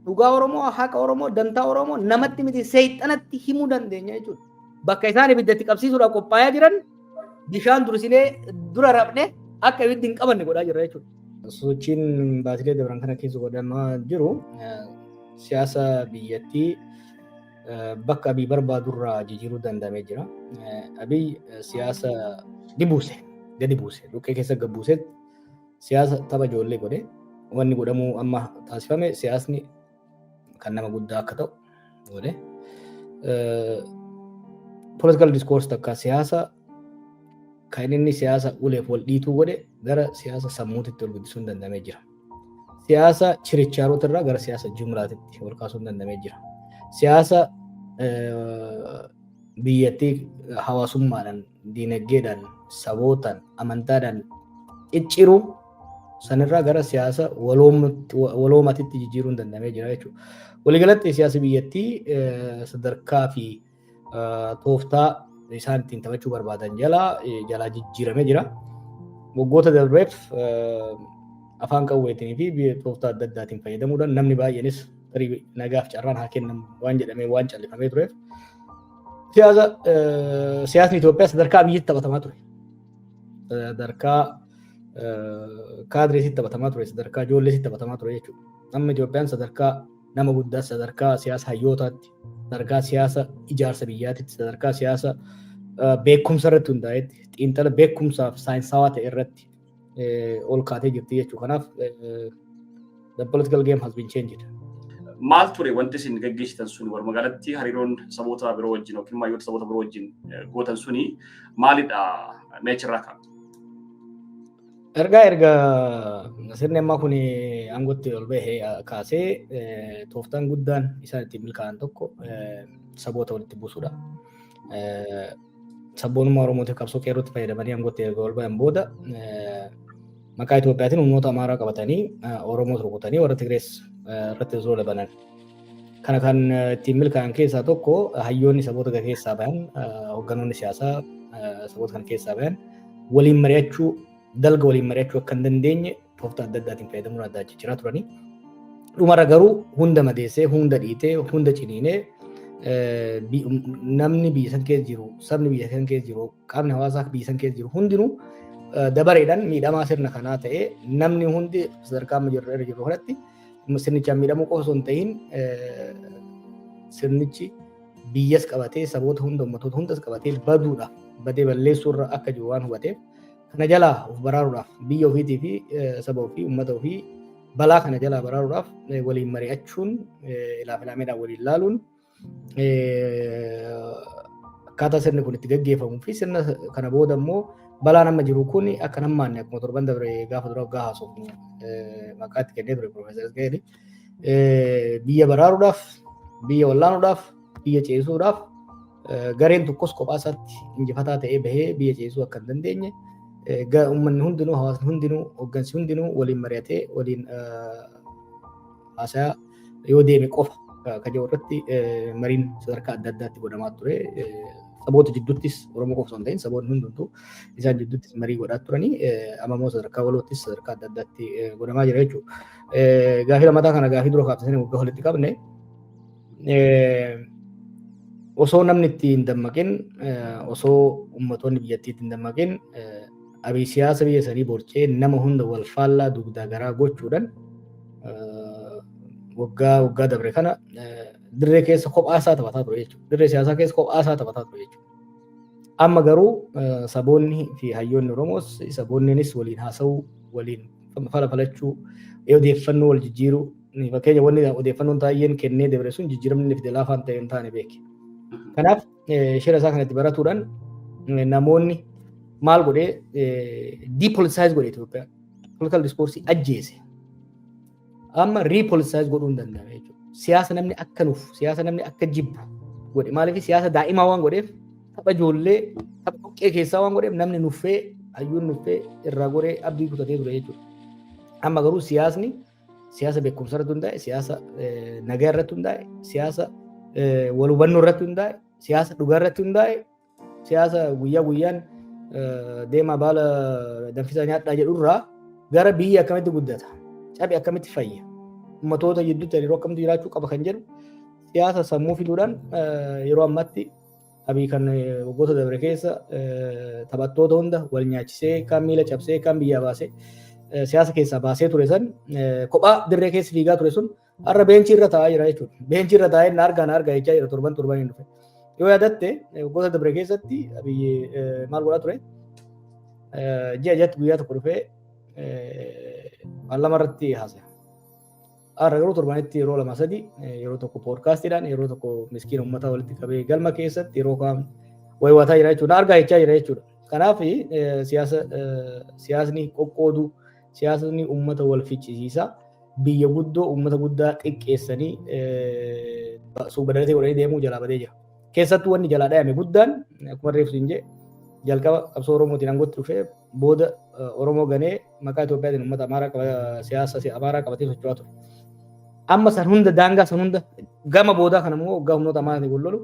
dhugaa Oromoo, haqa Oromoo, dantaa Oromoo namatti miti seexanatti himuu dandeenya jechuudha. Bakka isaan ibiddatti qabsiisuudhaaf qophaa'aa jiran bishaan dursinee dura rabne akka ibiddi hin qabanne godhaa jirra jechuudha. Sochiin baatilee dabran kana keessa godhamaa jiru siyaasa biyyattii bakka Abiy barbaadurraa jijjiiruu danda'amee jira. Abiy siyaasa gadi buuse, dhukkee keessa gabbuuseet siyaasa tapha ijoollee godhe. Wanni godhamuu amma taasifame siyaasni kan nama guddaa akka ta'u godhe. Political discourse takka siyaasa kan inni siyaasa uleef wal dhiituu godhe gara siyaasa sammuutitti ol guddisuun danda'amee jira. Siyaasa chirichaarota irraa gara siyaasa jumlaatitti ol kaasuun danda'amee jira. Siyaasa biyyattii hawaasummaadhaan, diinagdeedhaan, sabootaan, amantaadhaan cicciruu sanirraa gara siyaasa waloomatitti jijjiiruun danda'amee jira jechuudha. Waliigalatti siyaasa biyyattii sadarkaa fi tooftaa isaan ittiin taphachuu barbaadan jalaa jijjiiramee jira. Waggoota darbeef afaan qawweetii fi tooftaa adda addaatiin fayyadamuudhaan namni baay'eenis tarii nagaaf carraan haa kennamu waan jedhamee waan callifamee tureef siyaasni Itoophiyaa sadarkaa biyyitti taphatamaa ture. Sadarkaa kaadreesitti taphatamaa ture, sadarkaa ijoolleesitti taphatamaa ture jechuudha. Amma Itoophiyaan sadarkaa nama guddaa, sadarkaa siyaasa hayyootaatti, sadarkaa siyaasa ijaarsa biyyaatitti, sadarkaa siyaasa beekumsa irratti hundaa'etti, xiinxala beekumsaaf saayinsawaa ta'e irratti ol kaatee jirti jechuudha. Kanaaf the political game has been changed. Maal ture wanti isin gaggeessitan suni walumaa galatti hariiroon saboota biroo wajjin yookiin hayyoota saboota biroo wajjin gootan suni maalidha meechirraa kan? Erga sirni ammaa kun aangootti ol bahee kaasee tooftaan guddaan isaan ittiin milkaa'an tokko saboota walitti buusuudha. Sabboonummaa Oromootiif qabsoo qeerrootti fayyadamanii aangootti erga ol bahan booda maqaa Itoophiyaatiin uummata Amaaraa qabatanii Oromoo rukutanii warra Tigrees irratti osoo labanan. Kana kan ittiin milkaa'an keessaa tokko hayyoonni saboota keessaa bahan hoogganoonni siyaasaa saboota kana keessaa bahan waliin mari'achuu dalga waliin mari'achuu akka hin dandeenye tooftaa adda addaatiin fayyadamuun adda jijjiiraa turanii. Dhumarra garuu hunda madeessee, hunda dhiitee, hunda ciniinee namni biyya san keessa jiru, sabni biyya san keessa jiru, qaamni hawaasaa biyya san keessa jiru hundinuu dabareedhaan miidhamaa sirna kanaa ta'ee namni hundi sadarkaa amma irra jiru kanatti sirnichaan miidhamuu qofa osoo hin ta'in sirnichi biyyas qabatee saboota hunda uummattoota hundas qabatee baduudhaaf badee balleessuurra akka jiru waan hubateef kana jalaa of baraaruudhaaf biyya ofiitii fi saba ofii uummata ofii balaa kana jalaa baraaruudhaaf waliin mari'achuun ilaameedhaan waliin laaluun akkaataa sirni kun itti gaggeeffamuu fi sirna kana booda immoo balaan amma jiru kun akka nammaanne akkuma torban dabre gaafa duraaf gaa haasofnu maqaa itti kennee ture Profeesar Isqeel biyya baraaruudhaaf, biyya wallaanuudhaaf, biyya ceesisuudhaaf gareen tokkos kophaa isaatti injifataa ta'ee bahee biyya ceesisuu akka hin dandeenye uummanni hundinuu, hawaasni hundinuu, hooggansi hundinuu waliin mari'atee waliin haasayaa yoo deeme qofa kan jiru irratti mariin sadarkaa adda addaatti godhamaa ture. Saboota jidduuttis Oromoo qofa osoo hin ta'in saboonni hundumtuu isaan jidduuttis marii godhaa turanii amma immoo sadarkaa waloottis sadarkaa adda addaatti godhamaa jira jechuudha. Gaafii lammataa kana gaafii dura kaafsanii waggaa walitti qabne osoo namni itti hin dammaqin osoo uummattoonni biyyattii itti hin dammaqin Abiy siyaasa biyya sanii borcee nama hunda wal faallaa dugdaa garaa gochuudhaan waggaa dabre kana dirree keessa kophaa isaa taphataa ture jechuudha. Dirree siyaasaa keessa kophaa isaa taphataa ture jechuudha. Amma garuu saboonni fi hayyoonni Oromoos saboonniinis waliin haasa'uu, waliin falachuu, odeeffannoo wal jijjiiruu fakkeenya wanni odeeffannoon taa'een kennee dabre sun jijjiiramni fide laafaan ta'e hin taane beeke. Kanaaf shira isaa kanatti baratuudhaan namoonni maal godhee depoliticize godhe Itoophiyaa. Political discourse ajjeese. Amma repoliticize godhuu hin danda'ame jechuudha. Siyaasa namni akka nuuf, siyaasa namni akka jibbu godhe. Maaliif siyaasa daa'imaa waan godheef, tapha ijoollee, tapha dhoqqee keessaa waan godheef namni nuffee, hayyuun nuffee irraa godhee abdii kutatee ture jechuudha. Amma garuu siyaasni siyaasa beekumsa irratti hundaa'e, siyaasa nagaa irratti hundaa'e, siyaasa wal hubannoo irratti hundaa'e, siyaasa dhugaa irratti hundaa'e, siyaasa guyyaa guyyaan deemaa baala danfisaa nyaadhaa jedhurraa gara biyya akkamitti guddata, cabe akkamitti fayya, ummatoota jidduutti hariiroo akkamtu jiraachuu qaba kan jedhu siyaasa sammuu fiduudhaan yeroo ammaatti Abiy kan waggoota dabre keessa taphattoota hunda wal nyaachisee kan miila cabsee kan biyyaa baasee siyaasa keessaa baasee ture san kophaa dirree keessa fiigaa ture sun har'a beenchii irra taa'aa jira jechuudha. Beenchii irra taa'ee na argaa jechaa jira torban hin dhufe. Yoo yaadatte waggoota dabre keessatti Abiy maal godhaa ture? Ji'a guyyaa tokko dhufee waan lama irratti haasa'e. Har'a garuu torbanitti yeroo lama sadi yeroo tokko poodkaastiidhaan yeroo tokko miskiina uummataa walitti qabee galma keessatti yeroo kaan waywataa jira jechuudha. Argaa jechaa jira jechuudha. Kanaaf siyaasni qoqqooduu siyaasni uummata wal ficcisiisaa biyya guddoo uummata guddaa xiqqeessanii suubadalatee godhanii deemuu jalaa badee jira. Keessattuu wanni jalaa dhayame guddaan akkuma reefsu hin jee jalqaba qabsoo Oromootiin aangootti dhufee booda Oromoo ganee maqaa Itoophiyaatiin uummata Amaaraa siyaasa Amaaraa qabatee socho'aa ture. Amma san hunda daangaa san hunda gama boodaa kana immoo waggaa humnoota Amaaraatiin wal lolu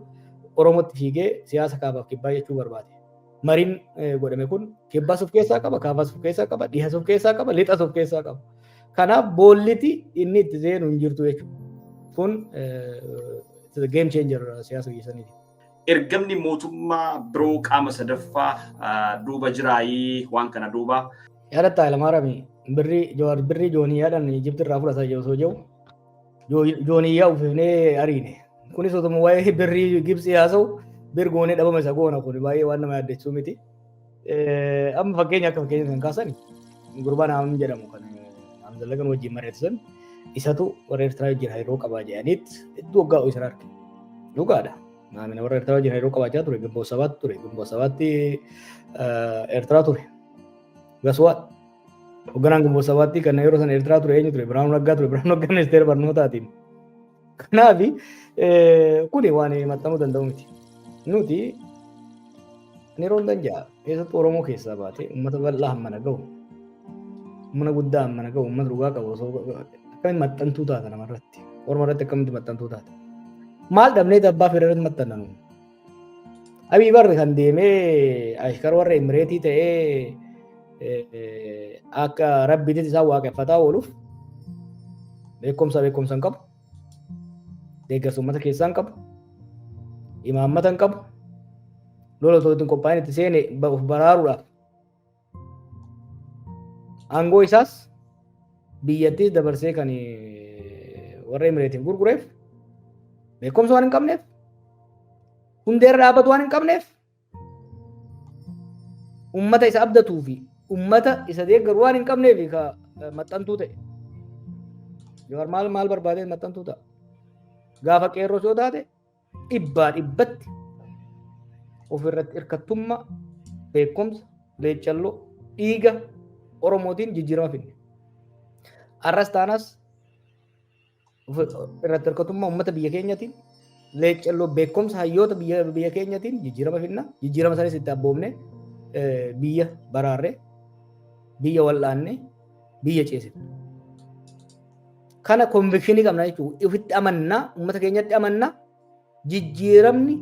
Oromootti fiigee siyaasa kaabaaf kibbaa jechuu barbaade. Mariin godhame kun kibbaas of keessaa qaba, kaabaas of keessaa qaba, dhihaas of keessaa qaba, lixas of keessaa qaba. Kanaaf boolliti inni itti seenu hin jirtu jechuudha. Kun game changer siyaasa keessaniiti. Ergamni mootummaa biroo qaama sadaffaa duuba jiraayii waan kana duuba. Yaadatta Hayilamaariyaam birrii jooniyaadhaan Ijipti irraa fudhataa jiru osoo jiru jooniyyaa uffifnee ariine. Kunis otuma waa'ee birrii Gibsii haasa'u birgoonee dhabama isa goona kun baay'ee waan nama yaaddessuu miti. Amma fakkeenya akka fakkeenya kan kaasan gurbaa naam jedhamu kan Zallagan wajjin mari'atan isatu warra Eertiraa wajjin hariiroo qabaa jedhaniit hedduu waggaa isa arge. Dhugaadha. Naamina warra Eertiraa wajjin hariiroo qabaachaa ture. Gimboo sabaatti Eertiraa ture. Gaswaat. Hoogganaan Gimboo sabaatti kan yeroo sana Eertiraa ture eenyu ture? Biraanuu Naggaa ture. Biraanuu Naggaa ministeera barnootaatiin. Kanaaf kuni waan maxxanuu danda'u miti. Nuti yeroo danja'a keessattuu Oromoo keessaa baatee uummata bal'aa hammana gahu mana guddaa hammana gahu uummata dhugaa qabu osoo akkamitti maxxantuu taata namarratti Oromoo irratti akkamitti maxxantuu taata maal dhabnee abbaa federaalatti maxxannanu Abiy barri kan deemee ashkar warra Imireetii ta'ee akka rabbiitti isaa waaqeffataa ooluuf beekumsa hin qabu deeggarsa uummata keessaa hin qabu imaammata hin qabu lola otoo qophaa'in itti seene baraaruudhaaf aangoo isaas biyyattiis dabarsee kan warra Imireetiif gurgureef beekumsa waan hin qabneef hundeerra dhaabatu waan hin qabneef ummata isa abdatuu fi ummata isa deeggaru waan hin qabneef ka maxxantuu ta'e yoo maal barbaadee maxxantuu ta'a gaafa qeerroo yoo taate dhibbatti ofirratti hirkattummaa beekumsa leechalloo dhiiga Oromootiin jijjiirama finne. Arras taanas irratti hirkattummaa uummata biyya keenyaatiin leechalloo beekumsa hayyoota biyya keenyaatiin jijjiirama finna. Jijjiirama sanis itti abboomne biyya baraarree biyya wal'aannee biyya ceesifne. Kana konvikshinii qabna jechuudha. Ifitti amannaa uummata keenyatti amannaa jijjiiramni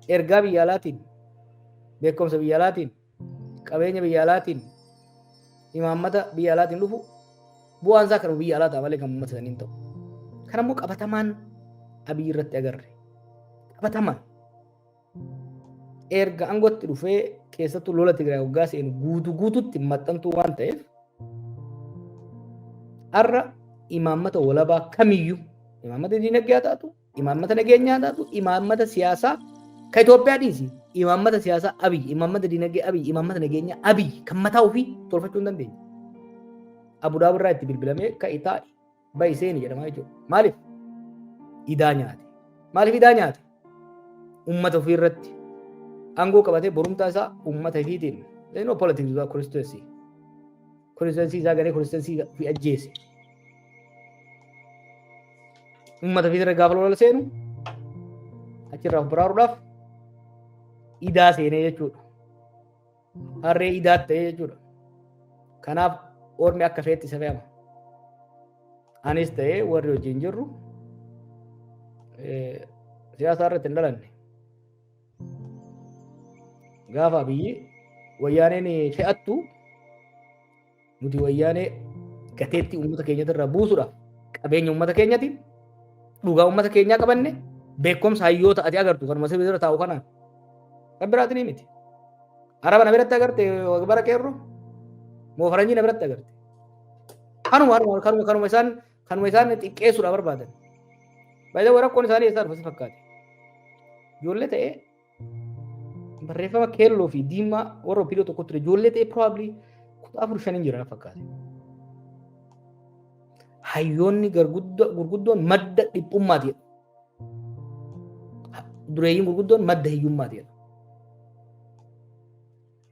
ergaa biyya alaatiin beekumsa biyya alaatiin qabeenya biyya alaatiin imaammata biyya alaatiin dhufu bu'aan isaa kan biyya alaa ta'a malee kan uummata saniin ta'u. Kanammoo qabatamaan Abiy irratti agarre. Qabatamaan erga aangootti dhufee keessattuu lola Tigraay waggaa seenu guutuutti maxxantuu waan ta'eef har'a imaammata walabaa kamiyyuu imaammata dinagdee haa taatu imaammata nageenyaa haa taatu imaammata siyaasaa ka Itoophiyaa dhiisi imaammata siyaasaa Abiy imaammata dinagdee Abiy imaammata nageenyaa Abiy kan mataa ofii tolfachuu hin dandeenye. Abuudaabii irraa itti bilbilamee ka'i taa'i ba'i seeni jedhamaa jechuudha. Maaliif? Idaa nyaate. Maaliif idaa nyaate? Uummata ofii irratti aangoo qabatee borumtaa isaa uummata ofiitiin no politics is constituency. Constituency isaa garee constituency fi ajjeese. Uummata ofii irra gaafa lola seenu achirraa baraaruudhaaf idaa seenee jechuudha. Harree idaa ta'ee jechuudha. Kanaaf ormi akka feetti isa fe'ama. Anis ta'ee warri wajjin jirru siyaasa irratti hin dhalanne. Gaafa biyyi wayyaaneen fe'attu nuti wayyaanee gateetti uummata keenyatti irraa buusuudhaaf qabeenya uummata keenyaatiin dhugaa uummata keenyaa qabanne beekumsa hayyoota ati agartu kanuma sirrii irra taa'u kanaan kan biraatiin miti. Araba na biratti agarte bara qeerroo moo faranjii na biratti agarte. Kanuma isaan xiqqeessuudhaaf barbaadan. Baay'ee rakkoon isaanii eessaa dhufa si fakkaate. Ijoollee ta'ee barreeffama keelloo fi diimaa warra opiidiyoo tokko ture ijoollee ta'ee probably 4-5 jiran fakkaate. Hayyoonni gurguddoon madda dhiphummaati. Dureeyyiin gurguddoon madda hiyyummaati.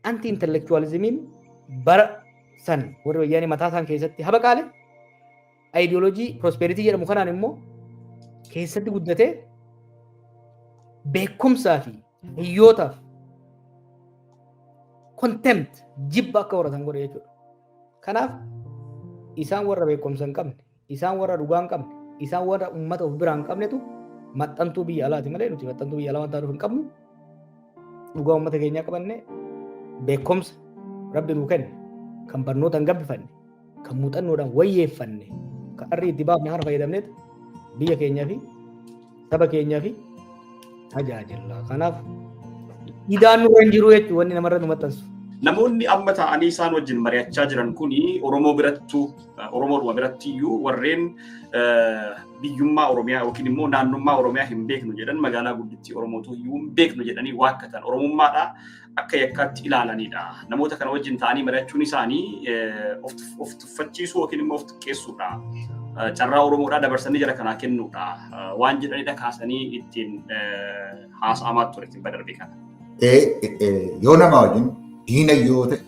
Anti intellectualismiin bara san warri wayyaanii mataa isaan keessatti habaqaale ideoloojii prosperity jedhamu kanaan immoo keessatti guddatee beekumsaa fi hiyyootaaf contempt jibba akka horatan godhe jechuudha. Kanaaf isaan warra beekumsa hin qabne, isaan warra dhugaa hin qabne, isaan warra uummata of biraa hin qabnetu maxxantuu biyya alaati malee nuti maxxantuu biyya alaa wanta hin qabnu dhugaa uummata keenyaa qabanne beekumsa rabbi nuu kenne kan barnootaan gabbifanne kan muuxannoodhaan wayyeeffanne kan arri itti baafne kana fayyadamneet biyya keenyaa fi saba keenyaa fi tajaajila. Kanaaf idaan nurra hin jiru jechuun wanni namarra nu maxxansu. Namoonni amma ta'anii isaan wajjin mari'achaa jiran kuni Oromoodhuma birattiyyuu warreen biyyummaa Oromiyaa yookiin immoo naannummaa Oromiyaa hin beeknu jedhan magaalaa guddittii Oromootu iyyuu hin beeknu jedhanii waakkatan Oromummaadha akka yakkaatti ilaalanidha. Namoota kana wajjin ta'anii mari'achuun isaanii of tuffachiisuu yookiin immoo of xiqqeessuudha. Carraa Oromoodhaa dabarsanii jara kanaa kennuudha. Waan jedhanidha kaasanii ittiin haasa'amaa ture ittiin badarbe kana. Yoo nama wajjin diina yoo ta'e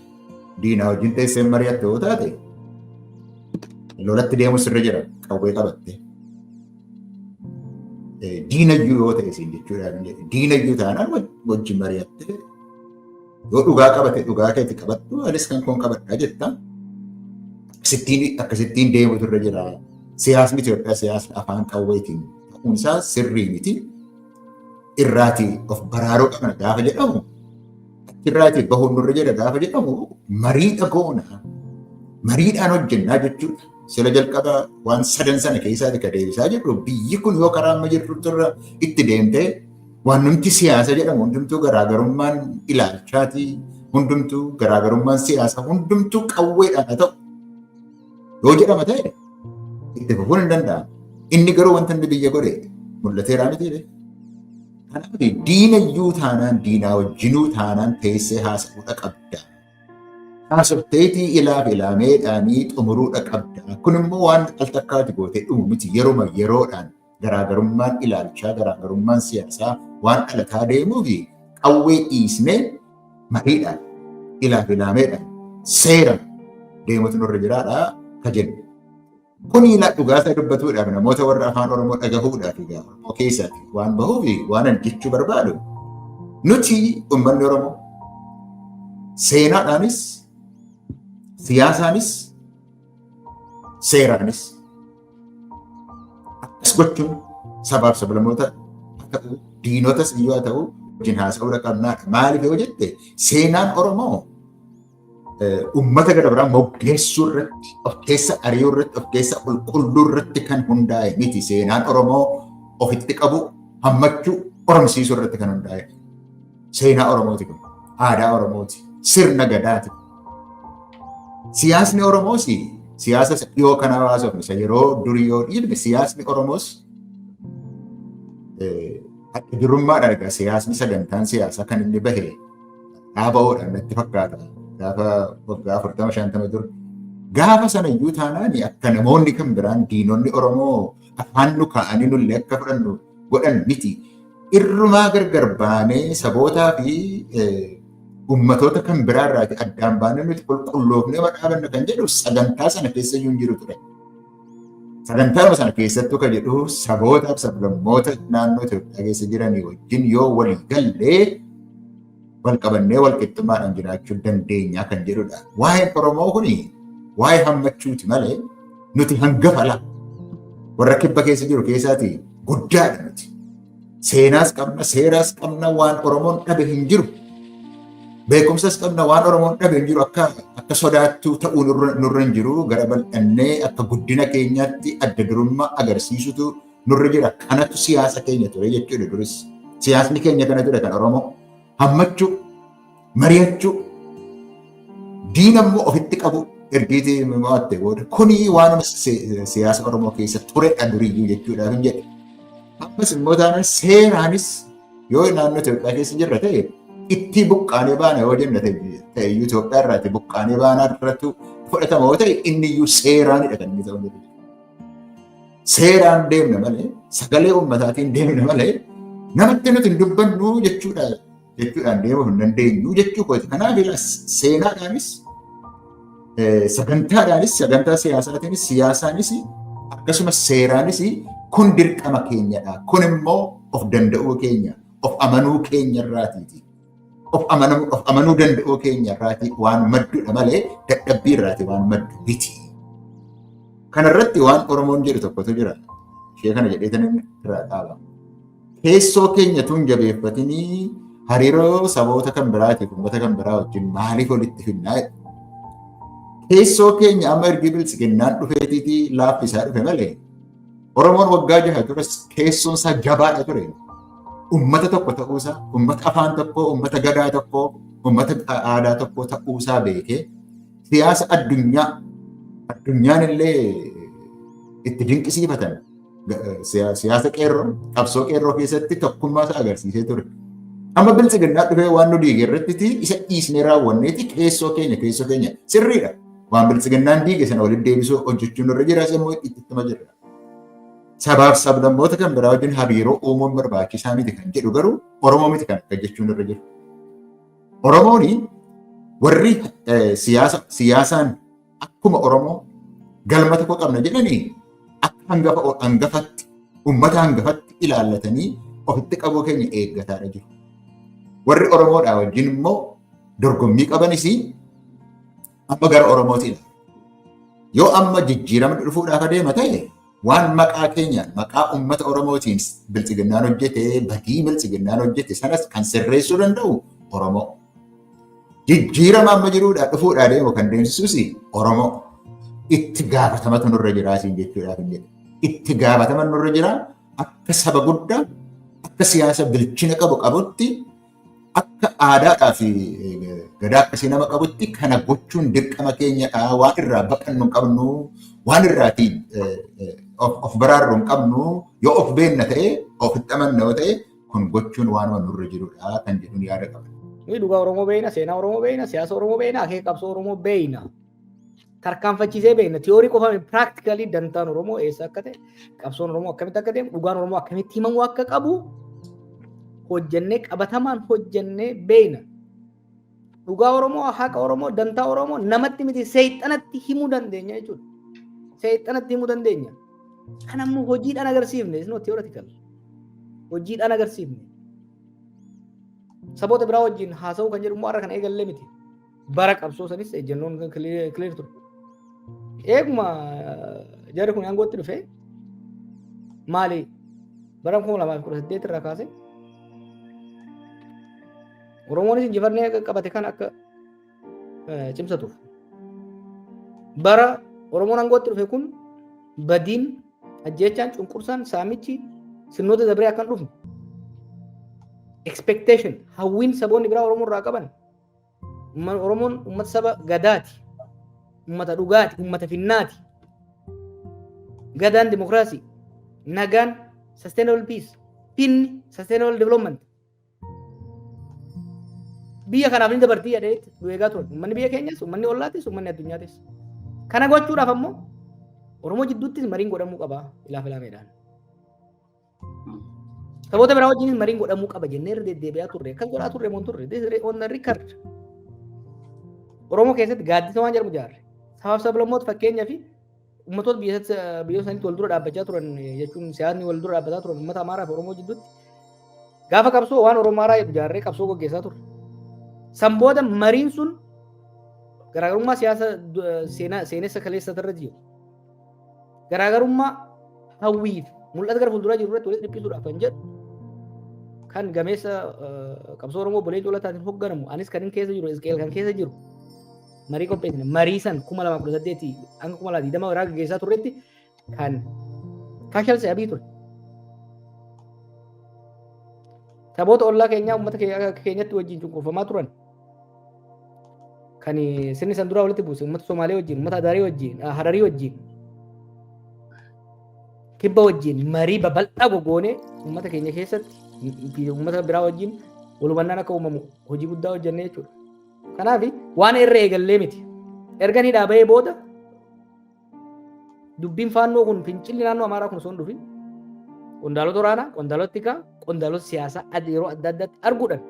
diina wajjin teessee mari'atte yoo taate lolatti deemu sirra jira qawwee qabatte. Diina yoo ta'e isin jechuudha. Diina taanaan wajjin mari'atte yoo dhugaa qabate dhugaa keetti qabattu anis kan koon qabadhaa jetta. Akkasittiin deemu sirra jira. Siyaasni Itoophiyaa siyaasni afaan qawweetiin ta'uun isaa sirrii miti. Irraatii of baraaruu qabna gaafa jedhamu irraatii bahuun nurra jedha gaafa jedhamu mariidha goona. Mariidhaan hojjennaa jechuudha. Sila jalqaba waan sadan sana keessaati ka deebisaa jedhu biyyi kun yoo karaa amma jirtu irra itti deemtee waan numti siyaasa jedhamu hundumtuu garaagarummaan ilaalchaati hundumtuu garaagarummaan siyaasa hundumtuu qawweedhaan haa ta'u yoo jedhama ta'e itti fufuun hin danda'amu. Inni garuu wanta inni biyya godhe mul'ateeraa miti. Kanaaf diinayyuu taanaan diinaa wajjinuu taanaan teessee haasa'uudha qabda. Haasofteetii ilaaf ilaameedhaanii xumuruudha qabda. Kun immoo waan altakkaati gootee dhumu miti yeruma yeroodhaan garaagarummaan ilaalchaa garaagarummaan siyaasaa waan dhalataa deemuu fi qawwee dhiisnee mariidhaan ilaaf ilaameedhaan seera deemutu nurra jiraadhaa ka jennu. Kun dhugaasa dubbatuudhaaf namoota warra afaan Oromoo dhagahuudhaaf Oromoo keessatti waan bahuuf waan jechuu barbaadu. Nuti uummanni Oromoo seenaadhaanis siyaasaanis seeraanis akkas gochuun sabaaf sablammoota haa ta'u diinotas iyyuu haa ta'u wajjin haasa'uudha qabnaadha. Maaliif yoo jette seenaan Oromoo ummata gara biraa moggeessuu irratti of keessa ari'uu irratti of keessa qulqulluu irratti kan hundaa'e miti. Seenaan Oromoo ofitti qabu hammachuu oromsiisuu irratti kan hundaa'e. Seenaa Oromooti kun aadaa Oromooti sirna gadaati. Siyaasni Oromoos siyaasa dhiyoo kana hawaasofne isa yeroo durii yoo dhiibne siyaasni Oromoos akka jirummaadhaan egaa siyaasni sagantaan siyaasaa kan inni bahe dhaaba'uudhaan natti fakkaata. Gaafa waggaa 40-50 dur gaafa sana iyyuu taanaan akka namoonni kan biraan diinonni Oromoo afaan nu kaa'anii nullee akka fudhannu godhan miti. Irrumaa gargar baanee sabootaa fi ummatoota kan biraa irraati addaan baanee nuti qulqulloofnee dhaabanna kan jedhu sagantaa sana keessa iyyuu hin jiru ture. Sagantaa sana keessattuu kan jedhu sabootaaf sablammoota naannoo Itoophiyaa keessa jiranii wajjin yoo walii gallee wal qabannee wal qixxummaadhaan jiraachuu dandeenya kan jedhudha. Waa'een Oromoo kuni waa'ee hammachuuti malee nuti hangafala. Warra kibba keessa jiru keessaati guddaadha nuti. Seenaas qabna, seeraas qabna, waan Oromoon dhabe hin jiru. beekumsas qabna waan Oromoon dhabe hin jiru akka sodaattuu ta'uu nurra hin jiru gara bal'annee akka guddina keenyaatti adda durummaa agarsiisutu nurra jira. Kanatu siyaasa keenya ture jechuudha duris. Siyaasni keenya kana ture kan Oromoo hammachuu, mari'achuu, diina immoo ofitti qabu ergiitii mo'atte booda kuni waanuma siyaasa Oromoo keessa turedha duriyyuu jechuudha hin jedhe. Ammas immoo taanaan seeraanis yoo naannoo Itoophiyaa keessa jirra ta'e itti buqqaanee baana yoo jenna ta'e Itoophiyaa irraati buqqaanee baanaa irratti fudhatama yoo ta'e inni iyyuu seeraanidha kan inni ta'u. Seeraan deemna malee sagalee uummataatiin deemna malee namatti nuti hin dubbannu jechuudhaan deemuu hin dandeenyu jechuu kooti. Kanaaf seenaadhaanis sagantaadhaanis sagantaa siyaasaatiinis siyaasaanis akkasumas seeraanis kun dirqama keenyadha. Kun immoo of danda'uu keenya of amanuu keenya irraatiiti. Of amanuu danda'uu keenya irraati waan maddudha malee dadhabbii irraati waan maddu miti. Kanarratti waan Oromoon jedhu tokkotu jira. Ishee kana jedheetan irraa dhaaba. Keessoo keenya tun jabeeffatinii hariiroo saboota kan biraatiif uummata kan biraa wajjin maaliif walitti finnaa? Keessoo keenya amma ergi bilisiginnaan dhufeetiitii laaffisaa dhufe malee Oromoon waggaa jaha tures keessoon isaa jabaadha ture. Uummata tokko ta'uusaa, uummata afaan tokkoo, uummata gadaa tokkoo, uummata aadaa tokkoo ta'uusaa beekee siyaasa addunyaan illee itti dinqisiifatan siyaasa qeerroo qabsoo qeerroo keessatti tokkummaa isaa agarsiisee ture. Amma bilisiginnaa dhufee waan nu diige irratti isa dhiisnee raawwanneeti keessoo keenya sirriidha. Waan bilisiginnaan diige sana walitti deebisuu hojjechuun irra jira immoo ittuma jirra. Sabaaf sablammoota kan biraa wajjin hariiroo uumuun barbaachisaa miti kan jedhu garuu Oromoo miti kan akka jechuun irra jiru. Oromooni warri siyaasaan akkuma Oromoo galma tokko qabna jedhanii akka hangafatti uummata hangafatti ilaallatanii ofitti qabuu keenya eeggataadha jiru. Warri Oromoodhaa wajjin immoo dorgommii qabanis amma gara Oromooti ilaala. Yoo amma jijjiiramni dhufuudhaaf adeema ta'e waan maqaa keenyaan maqaa uummata Oromootiin bilisiginnaan hojjete badii bilisiginnaan hojjete sanas kan sirreessuu danda'u Oromoo. Jijjiirama amma jiruudhaa dhufuudhaa deemu kan deemsisus Oromoo. Itti gaafatamatu nurra jiraa siin jechuudhaaf hin jedhe. Itti gaafatama nurra jiraa akka saba guddaa akka siyaasa bilchina qabutti akka aadaadhaa fi gadaa akkasii nama qabutti kana gochuun dirqama keenyadha. Waan irraa baqannu hin qabnu waan irraatiin of baraarru hin qabnu yoo of beenna ta'e ofitti amanna yoo ta'e kun gochuun waanuma nurra jirudha kan jedhuun yaada qaba. Nuyi dhugaa Oromoo beekna, seenaa Oromoo beekna, siyaasa Oromoo beekna, akeeka qabsoo Oromoo beekna. Tarkaanfachiisee beekna. Tiyoorii qofaan piraaktikalii dantaan Oromoo eessa akka ta'e, qabsoon Oromoo akkamitti akka deemu, dhugaan Oromoo akkamitti himamuu akka qabu hojjennee qabatamaan hojjennee beekna. Dhugaa Oromoo, haqa Oromoo, dantaa Oromoo namatti miti seexanatti himuu dandeenya jechuudha. Seexanatti himuu dandeenya. Kan ammoo hojiidhaan agarsiifne, isnoo theoretical. Hojiidhaan agarsiifne. Saboota biraa wajjin haasa'uu kan jedhu immoo har'a kan eegallee miti. Bara qabsoo sanis ejjennoon kan clear ture. Eeguma jarri kun aangootti dhufe maali bara 2018 irraa kaase Oromoonis injifannee qabate kan akka cimsatuuf. Bara Oromoon aangootti dhufe kun badiin ajjeechaan cunqursaan saamichi sirnoota dabree akkan dhufne. Expectation hawwiin saboonni biraa Oromoo irraa qaban Oromoon uummata saba gadaati, uummata dhugaati, uummata finnaati. Gadaan dimokiraasii, nagaan sustainable peace, finni sustainable development. Biyya kanaaf ni dabartii adeetti eegaa turan. Uummanni biyya keenyas, uummanni ollaatis, uummanni addunyaatis. Kana gochuudhaaf ammoo Oromoo jidduuttis mariin godhamuu qaba ilaameedhaan. Saboota biraa wajjinis mariin godhamuu qaba jennee irra deddeebi'aa turre. Akkas godhaa turre moo turre? On the record. Oromoo keessatti gaaddisa waan jedhamu ijaarre. Sabaaf sablammoota fakkeenyaa fi uummattoota biyya isaaniitti wal dura dhaabbachaa turan jechuun siyaasni wal dura dhaabbataa turan uummata Amaaraa fi Oromoo jidduutti gaafa qabsoo waan Oromaaraa ijaarree qabsoo gaggeessaa turre. Sanbooda mariin sun garaagarummaa siyaasa seenessa kaleessa irra jiru. Garaagarummaa hawwiif mul'ata gara fuulduraa jiru irratti walitti dhiphisuudhaaf kan jedhu kan gameessa qabsoo Oromoo Bolee Colataatiin hoogganamu anis kan hin keessa jiru Isqeel kan keessa jiru marii qopheessine marii san 2018 hanga 2020 irraa gaggeessaa turretti kan kashalse Abiy ture. Saboota ollaa keenyaa uummata keenyatti wajjin cunqurfamaa turan kan sirni san duraa walitti buuse uummata Somaalee wajjin uummata Adaarii wajjin Hararii wajjin kibba wajjin marii babal'aa gogoonee uummata keenya keessatti uummata biraa wajjin walhubannaan akka uumamu hojii guddaa hojjennee jechuudha. Kanaaf waan irra eegallee miti. Erga ni dhaabee booda dubbiin faannoo kun fincilli naannoo Amaaraa kun osoo hin dhufin qondaalota waraanaa, qondaalota tikaa, qondaalota siyaasaa yeroo adda addaatti arguudhaan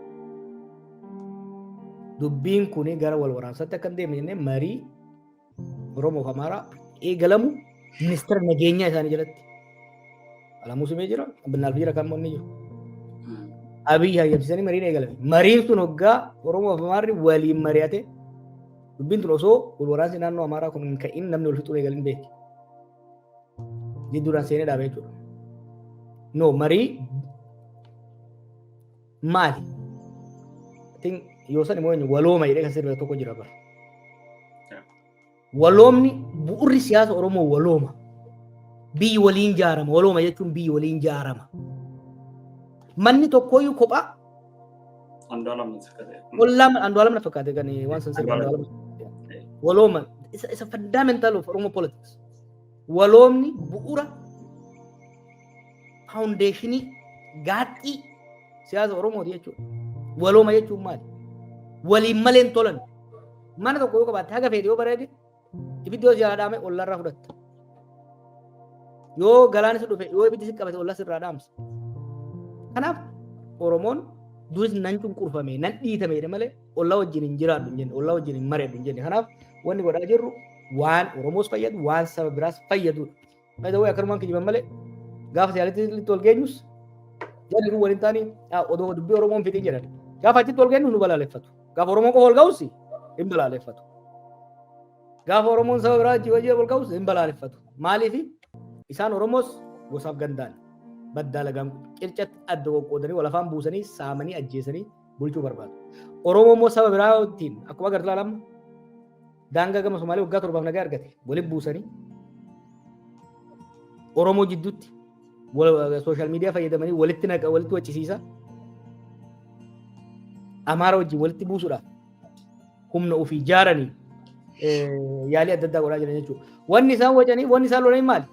dubbiin kun gara wal waraansaatti akka hin deemne jennee marii Oromoo fi Amaaraa eegalamu ministeera nageenyaa isaanii jalatti. Alamuu simee jira, Abinnaal Fiira kan moonni jiru. Abiy hayyamsisanii mariin eegalame. Mariin sun hoggaa Oromoo fi Amaarri waliin mari'ate dubbiin tun osoo wal waraansi naannoo Amaaraa kun hin ka'in namni wal fixuu eegalin beeki. Jidduudhaan seenee dhaabee jechuudha. No marii maali? Yoo san immoo walooma jedhee kan sirba tokko jira bara. Waloomni bu'urri siyaasa Oromoo walooma. Biyyi waliin jaarama. Walooma jechuun biyyi waliin jaarama. Manni tokkoyyuu kophaa. Andu'aalam na fakkaate kan waan san sirba Andu'aalam. Walooma isa fundamental of Oromo politics. Waloomni bu'ura foundationii gaaxxii siyaasa Oromooti jechuudha. Walooma jechuun maali? Waliin malee hin tolan. Mana tokko yoo qabaatte haga fedhe yoo bareede ibiddi yoo jalaa dhaame ollarraa fudhatta. Yoo galaanni si dhufe yoo ibiddi si qabate ollas irraa dhaamsa. Kanaaf Oromoon duris nan cunqurfame nan dhiitame malee ollaa wajjin hin jiraadhu hin jenne ollaa wajjin hin mari'adhu hin jenne. Kanaaf wanni godhaa jirru waan Oromoos fayyadu waan saba biraas fayyadudha. Fayyadawee akkanumaan kijiban malee gaafa siyaalitti ol geenyus jarri kun waliin taanii odoo dubbii Oromoon fixin jedhan. Gaafa achitti ol geenyu nu balaaleffatu. Gaafa Oromoon qofa ol ga'us hin balaaleffatu. Gaafa Oromoon saba biraa wajjin ol ga'us hin balaaleffatu. Maaliif isaan Oromoos gosaaf gandaan baddaa lagaan qircatti adda qoqqoodanii wal afaan buusanii saamanii ajjeesanii bulchuu barbaadu. Oromoo immoo saba biraa wajjin akkuma agartu laalama daangaa gama Somaalee waggaa 7 nagaa argate walitti buusanii Oromoo jidduutti sooshaal miidiyaa fayyadamanii walitti naqa walitti wachisiisa. Amaara wajjin walitti buusuudhaaf humna ofii ijaaranii yaalii adda addaa godhaa jiran jechuudha. Wanni isaan wacanii wanni isaan lolanii maali?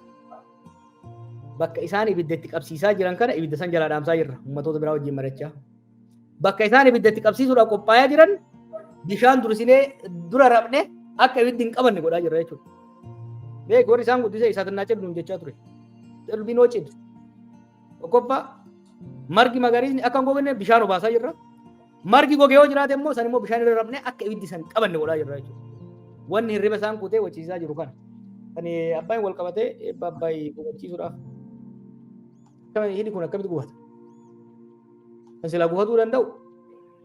Bakka isaan ibidda itti qabsiisaa jiran kana ibidda san jalaa dhaamsaa jirra ummatoota biraa wajjin marachaa. Bakka isaan ibidda itti qabsiisuudhaaf qophaayaa jiran bishaan dursinee dura rabne akka ibiddi hin qabanne godhaa jirra jechuudha. Beek warri isaan guddisee isaatinnaa cidhuun jechaa ture. Qalbiin hoo cidhu. Tokkoffaa margi magariisni akka hin gogne bishaan obaasaa jirra. Margi gogee yoo jiraate immoo san immoo bishaan irra rabne akka ibiddi san qabanne godhaa jirra jechuudha. Wanni hirriba isaan kutee wachiisaa jiru kana. Kan abbaan wal qabatee eebba abbaay boqochiisuudhaaf. Hidhi kun akkamitti gubata? Kan silaa gufatuu danda'u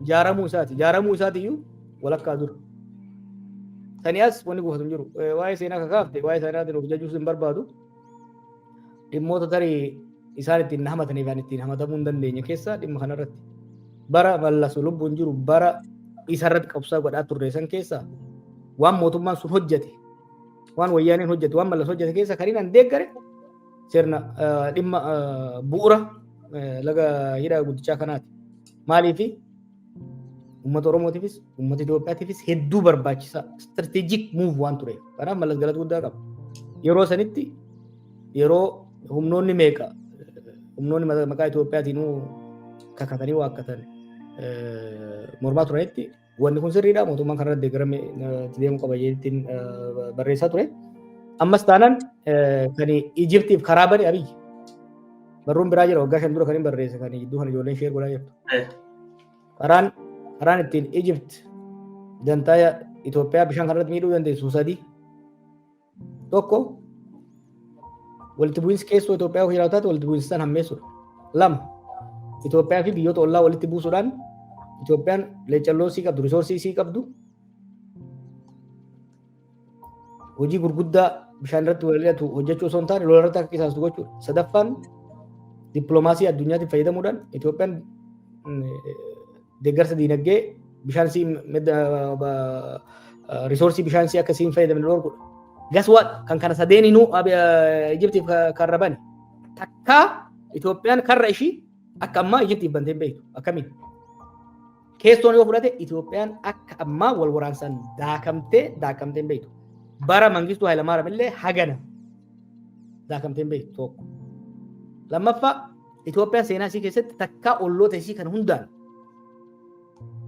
jaaramuu isaati. Jaaramuu isaatiiyyuu walakkaa dura. Saniyaas wanni gufatu hin jiru. Waa'ee seenaa kakaafte waa'ee seenaatiin of jajuus hin barbaadu. Dhimmoota tarii isaan ittiin hamataniif waan ittiin hamatamuu hin dandeenye keessaa dhimma kanarratti. Bara mallasu lubbuun jiru bara isarratti qabsaa godhaa turre san keessaa waan mootummaan sun hojjete waan wayyaaneen hojjete waan mallas hojjete keessa kan hin deeggare sirna dhimma bu'ura laga hidha guddichaa kanaati. Maaliifi uummata Oromootiifis uummata Itoophiyaatiifis hedduu barbaachisaa strategic move waan ture. Kanaaf mallas galata guddaa qaba. Yeroo sanitti yeroo humnoonni meeqa humnoonni maqaa Itoophiyaatiin kakatanii waakkatan mormaa turanitti wanni kun sirriidha mootummaan kanarra deeggarame deemuu qaba jedheetiin barreessaa ture. Ammas taanaan kan Ijiptiif karaa bane Abiy barruun biraa jira waggaa 5 dura kan hin barreesse kan gidduu kana ijoolleen sheer godhaa jirtu. Karaan ittiin Ijipt dantaa Itoophiyaa bishaan kanarratti miidhuu dandeessu sadii. Tokko walitti bu'iinsi keessoo Itoophiyaa jiraatu taate walitti bu'iinsi san hammeessuudha. Lama Itoophiyaa fi biyyoota ollaa walitti buusuudhaan Itoophiyaan leecalloo sii qabdu, risoorsii sii qabdu, hojii gurguddaa bishaan irratti walirratti hojjechuu osoo hin taane lola irratti akka qisaastu gochuudha. Sadaffaan dippiloomaasii addunyaatiin fayyadamuudhaan Itoophiyaan deeggarsa diinagdee bishaan sii risoorsii bishaan sii akkasiin fayyadamne dhorkudha. Guess what? Kan kana sadeeninuu Ijiptiif karra bane. Takka Itoophiyaan karra ishii akka ammaa Ijiptiif bantee beektu. Akkamiin? Keessoon yoo fudhate Itoophiyaan akka ammaa wal waraansaan daakamtee beektu. Bara Mangistuu Hayilamaariyaam illee hagana daakamtee beektu tokko. Lammaffaa Itoophiyaan seenaa ishii keessatti takka olloota ishii kan hundaan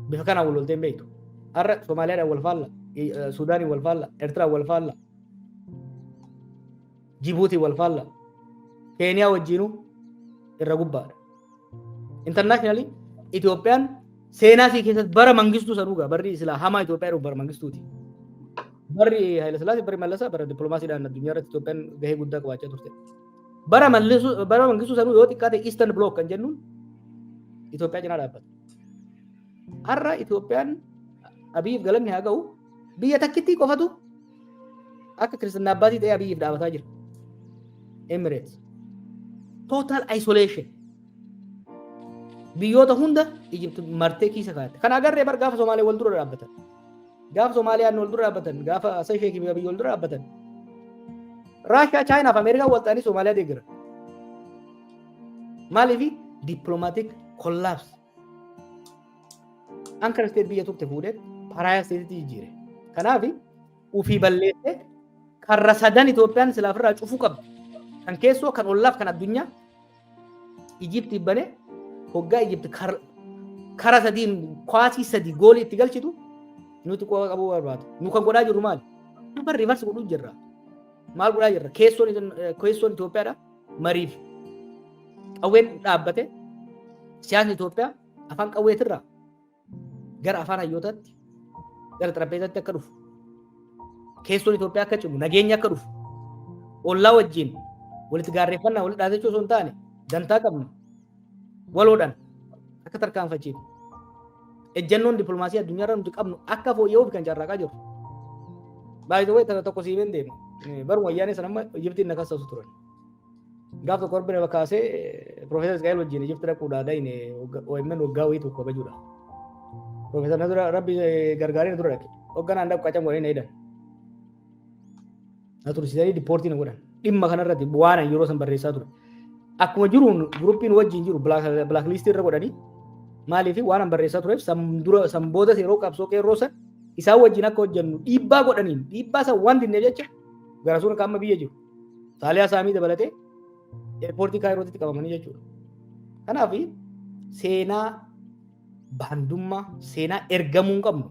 bifa kanaan wal loltee beektu. Har'a Somaaliyaadhaan wal faalla, Suudaaniin wal faalla, Eertiraan wal faalla, Jibuutiin wal faalla, Keeniyaa wajjinuu irra gubbaadha. Internationally Itoophiyaan seenaa ishii keessatti bara Mangistuu sanuugaa barri silaa hamaa Itoophiyaa dhufu bara Mangistuuti. Barri Haayile Sillaasee barri Mallasaa bara dippiloomaasiidhaan addunyaa irratti Itoophiyaan gahee guddaa qabaachaa turte. Bara Mangistuu sanuu yoo xiqqaate Eastern Bloc kan jennuun Itoophiyaa cinaa dhaabbata. Har'a Itoophiyaan Abiyyiif galanni haa ga'u biyya takkittii qofatu akka kiristinnaa abbaatii ta'ee Abiyyiif dhaabataa jira. Emirates. Total isolation. Biyyoota hunda Ijipti martee keessa kaa'atte. Kan agarree bar gaafa Somaaliyaa wal dura dhaabbatan. Gaafa Soomaaliyaan wal dura dhaabbatan, gaafa Seychelles biyya wal dura dhaabbatan. Raashiyaa, Chaayinaa fi Ameerikaa wal ta'anii Soomaaliyaa deeggaran. Maaliif diplomatic collapse. Ankara state biyya turte fuudhee Paaraaya state jijjiire. Kanaaf ufii balleessee karra sadan Itoophiyaan silaafirraa cufuu qabdi. Kan keessoo, kan ollaaf, kan addunyaa Ijipti banee hoggaa Ijipti kara sadiin kwaasii sadii goolii itti galchitu nuti qofa qabuu barbaadu. Nu kan godhaa jirru maali? Nu bar reverse godhuu jirra. Maal godhaa jirra? Keessoon Itoophiyaadha mariif qawween dhaabbate siyaasni Itoophiyaa afaan qawweetirraa gara afaan hayyootaatti gara xarapheezaatti akka dhufu keessoon Itoophiyaa akka cimu nageenya akka dhufu ollaa wajjin walitti gaarreeffannaa walitti dhaatachuu osoo hin taane dantaa qabnu waloodhaan akka tarkaanfachiifnu ejjennoon dippiloomaasii addunyaarra nuti qabnu akka fooyya'uuf kan carraaqaa jiru. Baay'ee tokko siimeen deema. Baruma wayyaanee sana amma Ijiptiin nakassasu turan. Gaaf tokko orbine bakaasee Profeesar Isqaayil wajjin Ijipti dhaquudhaa dayne OMN waggaa wayii tokko kabajuudha. Profeesar Nadura Rabbi gargaaree na dura dhaqe. Hogganaan dhaqu qacam godhee na hidhan. Na tursiisanii diippoortii na godhan. Dhimma kanarratti waan yeroo san barreessaa ture. Akkuma jiruun guruppiin wajjin jiru blaaklistii irra godhanii maaliif waan an barreessaa tureef san booda yeroo qabsoo qeerroo san isaan wajjin akka hojjennu dhiibbaa godhaniin dhiibbaa san waan dinne jecha gara suura qaama biyya jiru. Saaliyaa Saamii dabalatee eerpoortii Kaayirootitti qabamanii jechuudha. Kanaaf seenaa baandummaa seenaa ergamuu hin qabnu.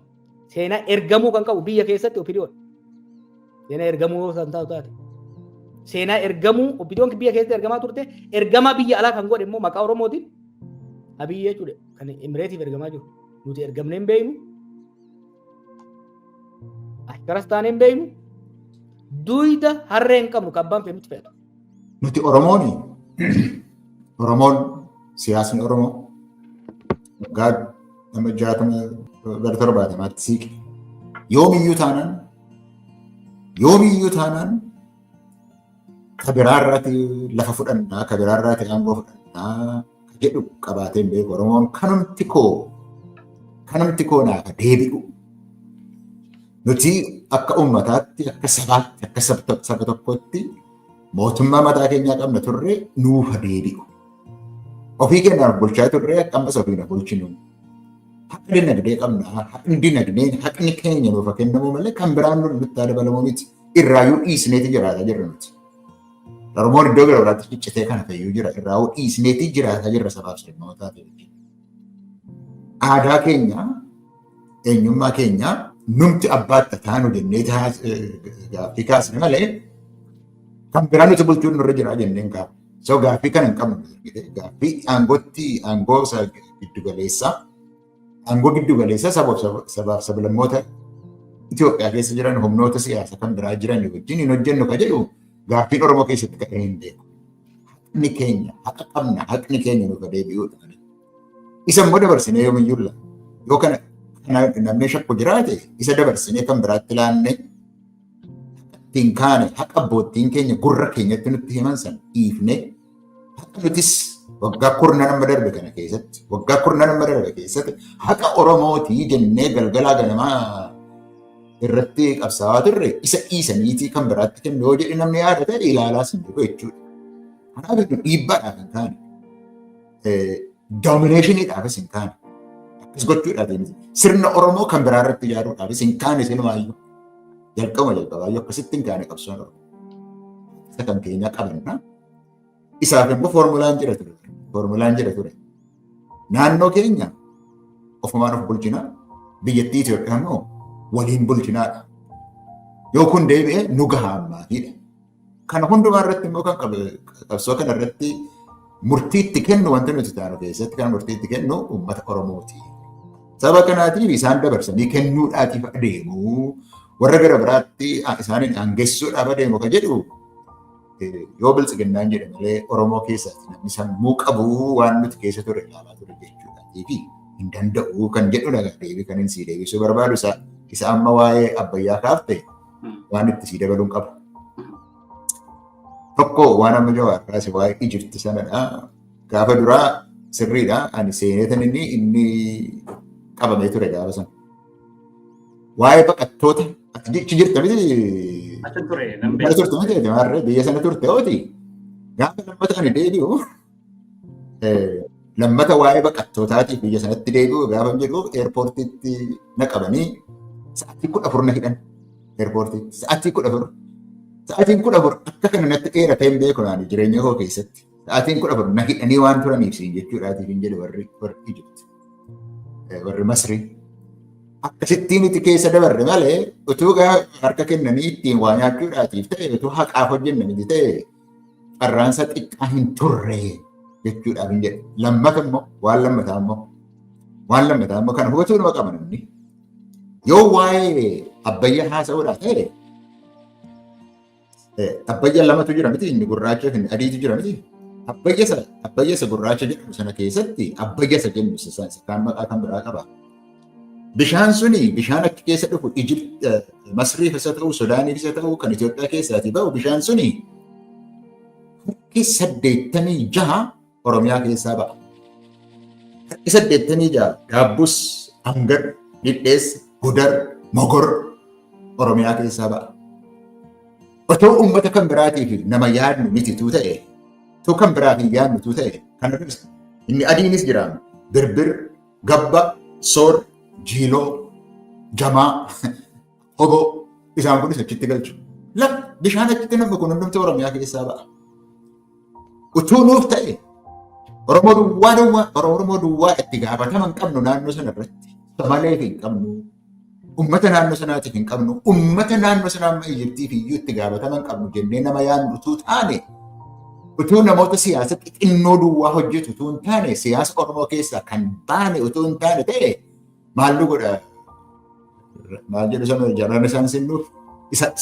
Seenaa ergamuu kan qabu biyya keessatti opiniyoon. Seenaa ergamuu yoo taatu taate. Seenaa ergamuu opiniyoon biyya keessatti ergamaa turte ergamaa biyya alaa kan godhe immoo maqaa Oromootiin Abiyyi jechuudha. Kan Imireetiif ergamaa jiru. Nuti ergamnee hin beeknu. Ashkaras taanee hin beeknu. Duyda harree hin qabnu kan abbaan fe'ee nutti fe'ata. Nuti Oromoon siyaasni Oromoo waggaa nama 60 gara 70 siiqe. Yoomiyyuu taanaan kabiraarraati lafa fudhannaa, kabiraarraati aangoo fudhannaa jedhu qabaatee hin beeku. Oromoon kanumti koo naaf deebi'u. Nuti akka uummataatti, akka sabaatti, akka saba tokkotti mootummaa mataa keenyaa qabna turre nuuf deebi'u. Ofii keenyaaf bulchaa turre akka ammas ofii na bulchinu. Haqni dinagdee qabna. Haqni keenya nuuf kennamu malee kan biraan nutti dabalamu miti. Irraayyuu dhiisneeti jiraata jirra nuti. Oromoon iddoo gara biraatti ciccitee kana fayyuu jira. Irraayuu dhiisneeti jiraata jirra sabaaf sablammootaa ta'e. Aadaa keenya, eenyummaa keenya numti abbaatti taanu jennee gaaffii kaasne malee kan biraan nuti bulchuun nurra jira jenneen gaafa. So gaaffii kana hin qabnu. Gaaffii aangoo giddugaleessaa sabaaf sablammoota Itoophiyaa keessa jiran humnoota siyaasaa kan biraa jiran wajjin hin hojjennu ka jedhu gaaffiin Oromoo keessatti ka'ee hin beeku. Haqni keenya haqa qabna, haqni keenya nuuf deebi'uudha. Isa immoo dabarsinee yoomiyyuu laata. Yoo kana namni shakku jiraate isa dabarsinee kan biraatti ilaanne ittiin kaane haqa abbootiin keenya gurra keenyatti nutti himan san dhiifne haqa nutis waggaa kurnan amma darbe kana keessatti waggaa kurnan amma darbe keessatti haqa Oromootii jennee galgalaa ganamaa irratti qabsaa'aa turre isa dhiisaniitii kan biraatti kennu yoo jedhe namni yaada ta'e ilaalaas hin jiru jechuudha. Kanaaf dhiibbaadhaaf hin kaane doomineeshiniidhaafis hin kaane akkas gochuudhaaf sirna Oromoo kan biraa irratti ijaaruudhaafis hin kaane sinumayyuu jalqabaayyuu akkasitti hin kaane qabsoon Oromoo. Isa kan keenya qabanna. Isaaf immoo foormulaan jira ture. Foormulaan jira ture. Naannoo keenya ofumaan of bulchinaa biyyattii Itoophiyaa immoo waliin bulchinaadha. Yoo kun deebi'ee nu gahaa ammaatiidha. Kana hundumaa irratti immoo kan qabsoo kana irratti murtiitti kennu wanti nuti taanu keessatti kan murtiitti kennu uummata Oromooti. Saba kanaatiif isaan dabarsanii kennuudhaatiif adeemu warra gara biraatti isaaniin aangessuudhaaf adeemu kan jedhu yoo biltsiginnaan jedhe malee Oromoo keessatti namni sammuu qabu waan nuti keessa ture ilaalaa ture jechuudhaatii fi hin danda'u kan jedhudha deebii kan hin sii deebisuu barbaadu isa amma waa'ee Abbayyaa kaafte waan itti sii dabaluun qaba. Tokko waan amma Jawaar kaase waa'ee Ijipti sanadha. Gaafa duraa sirriidha. Ani seeneetan inni qabamee ture gaafa sana. Waa'ee baqattoota achi jirta miti. Achi ture Mana turte miti Jawaarree biyya sana turte ooti. Gaafa lammata ani deebi'u lammata waa'ee baqattootaatiif biyya sanatti deebi'u gaafa jedhu eerpoortiitti na qabanii sa'aatii 14 na hidhan. Eerpoortiitti sa'aatii 14. Sa'aatiin 14 akka kana natti dheeratee hin beeku naani jireenya koo keessatti. Sa'aatiin 14 na hidhanii waan turaniif siin jechuudhaatiif hin jedhu warri Ijipti. Warri Masrii. Akkasittiin itti keessa dabarre malee utuu harka kennanii ittiin waa nyaachuudhaatiif ta'e utuu haqaaf hojjenna miti ta'e qarraansa xiqqaa hin turre jechuudhaaf hin jedhu. Lammata immoo waan lammataa immoo kana hubachuu nama qaba namni. Yoo waa'ee Abbayyaa haasa'uudhaaf ta'e Abbayyaa lamatu jira miti inni gurraacha fi adiitu jira miti. Abbayyaa isa gurraacha jedhamu sana keessatti Abbayyaa isa jennu kan maqaa kan biraa qaba. Bishaan suni bishaan achi keessa dhufu Masriif isa ta'u Sudaaniif isa ta'u kan Itoophiyaa keessaatii ba'u bishaan suni harki 86 Oromiyaa keessaa ba'a. Harki 86 Gaabbus, Hangar, Dhidheessa, Gudar, Mogor Oromiyaa keessaa ba'a. Otoo uummata kan biraatiif nama yaadnu mitituu ta'e, otoo kan biraaf hin yaadnutuu ta'e, kan inni adiinis jiraama. Birbir, Gabba, Soor, Jiiloo, Jamaa, Oboo isaan kunis achitti galchu. Bishaan achitti namni kun hundumti Oromiyaa keessaa ba'a. Utuu nuuf ta'e Oromoo duwwaa itti gaafatama hin qabnu naannoo sana irratti. Somaleef hin qabnu. Uummata naannoo sanaatiif hin qabnu. Uummata naannoo sanaa amma Ijiptiif iyyuu itti gaafatama hin qabnu jennee nama yaadnu utuu taane utuu namoota siyaasa xixinnoo duwwaa hojjetu utuu hin taane siyaasa Oromoo keessaa kan baane utuu hin taane ta'e maallu godha? Maal jedhu sana jaraan isaan sinnuuf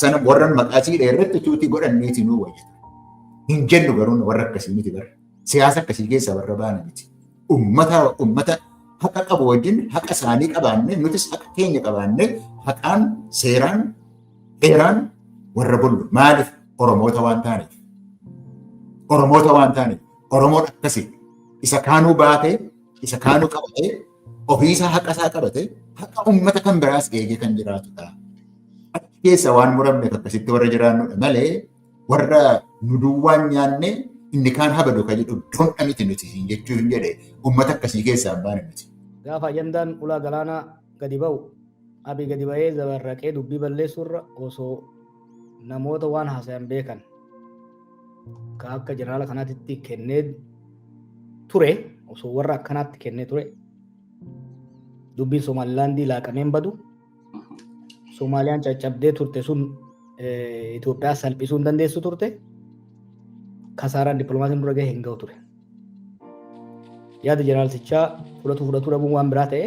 sana warran maqaasii dheerratti utuutii godhanneeti nuu wayyata. Hin jennu garuu warra akkasii miti bara. Siyaasa akkasii keessaa warra baana miti. Uummata haqa qabu wajjin haqa isaanii qabaanne nutis haqa keenya qabaanne haqaan seeraan dheeraan warra bullu. Maaliif? Oromoota waan taaneef. Oromoon akkasii isa kaanuu baatee isa kaanuu qabatee ofiisaa haqa isaa qabatee haqa uummata kan biraas eegee kan jiraatudha. Achi keessa waan muramne akkasitti warra jiraannudha malee warra nu duwwaan nyaanne inni kaan habadu kan jedhu dondha miti nuti jechuu hin jedhe uummata akkasii keessaa baane miti. Gaafa ajandaan ulaa galaanaa gadi ba'u abi gadi ba'ee zabarraqee dubbii balleessuurra osoo namoota waan haasayan beekan ka akka jeneraala kanaatitti kennee ture osoo warra akkanaatti kennee ture dubbiin Somaalilaandii laaqameen badu Somaaliyaan caccabdee turte sun Itoophiyaa salphisuu hin dandeessu turte kasaaraan dippiloomaasiin dura gahee hin ga'u ture. Yaada jeneraaltichaa fudhatu dhabuun waan biraa ta'e